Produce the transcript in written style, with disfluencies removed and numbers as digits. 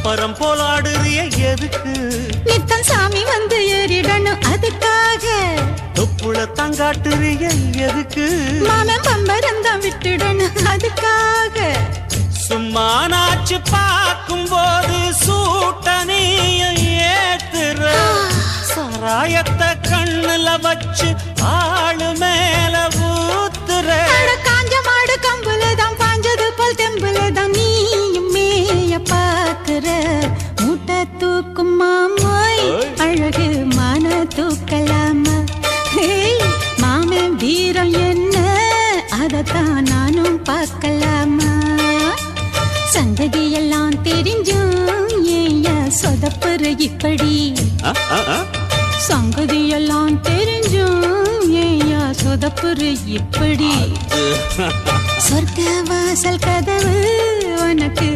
பரம் போலாடுறிய எதுக்கு? நித்தம் சாமி வந்து ஏறிடணும் அதுக்காக. தொப்புள தங்காட்டுறிய எதுக்கு? மாமன் பம்பரந்தான் விட்டுடணும் அதுக்காக. சும்மா நாச்சு பார்க்கும் போது சூட்டனைய ஏத்துற சாராயத்தை கண்ணுல வச்சு ஆளு மேல ஊத்துற. காஞ்ச மாடு கம்புலதான் பாஞ்சது போல் தெம்புலதான் நீயும் மேய பாக்குற. மூட்டை தூக்கும் மாமாய் அழகு மான தூக்கலாமா? மாமன் வீரம் என்ன அதத்தான் நானும் பார்க்கலாமா? சங்கதி எல்லாம் தெரிஞ்சும் ஏயா சொதப்புற இப்படி? சங்கதி எல்லாம் தெரிஞ்சும் ஏயா சொதப்புற இப்படி? சொர்க்க வாசல் கதவு உனக்கு